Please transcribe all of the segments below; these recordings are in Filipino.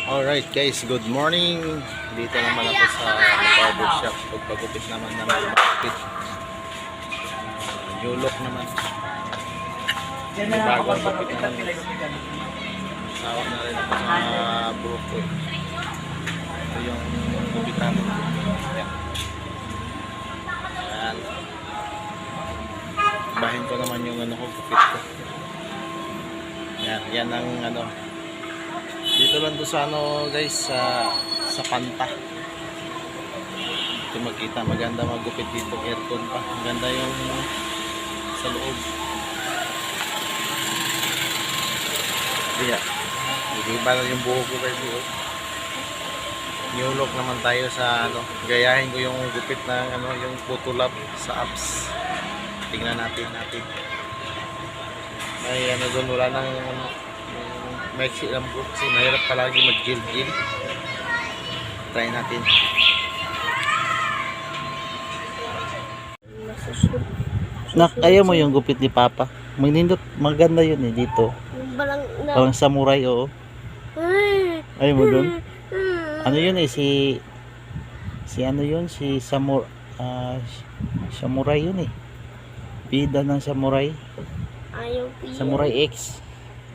Alright guys, good morning. Dito naman ako sa barbershop. Pagpagupit naman naman magupit. New look naman. May bagong gupit naman guys. Sawak na rin ako sa buhok ko. Ito yung gupit namin. Yan. Yan. Bahin ko naman yung ano ko, gupit ko. Yan, yan ang ano. Dito lang to sa ano guys, sa Panta. Ito makita, maganda magupit dito, aircon pa. Maganda yung sa loob. Kaya, iba na yung buhok ko guys. New look naman tayo sa ano, gayahin ko yung gupit ng ano, yung putulab sa apps. Tingnan natin. May ano doon, wala nang may lang po kasi mahirap palagi mag-gil-gil. Try natin. Nak, ayaw mo yung gupit ni Papa? Magnindot, maganda yun eh dito. Parang samurai, oo. Ayaw mo dun? Ano yun eh, si ano yun, si samurai yun eh. Bida ng samurai. Ayaw ko yun. Samurai X.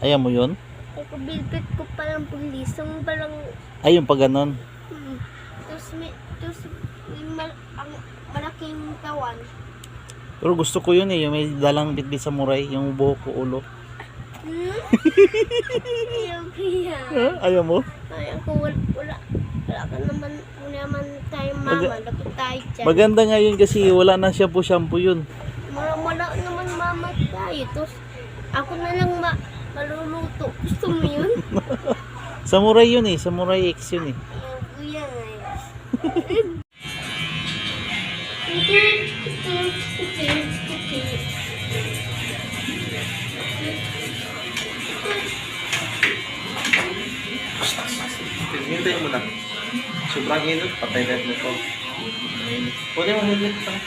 Ayaw mo yun? Ay, kubilpit ko palang pulis. Ang palang... Ay, yung pag ganon. Tapos may ang malaking tawan. Pero gusto ko yun eh, yung may dalang bitbit samurai, yung buhok ko ulo. Ayaw ko yan. Ayaw mo? Ayaw ko, wala ka naman tayong mama. Dapat tayo dyan. Maganda nga yun kasi wala na shampoo yun. Wala naman mama tayo. Tapos ako na lang maluluto. Gusto mo yun? Samurai yun eh, Samurai X yun eh. Ayaw ko yan eh. Hintayin mo lang. Sobrang init, patay na ito. Pwede mo helmet pa.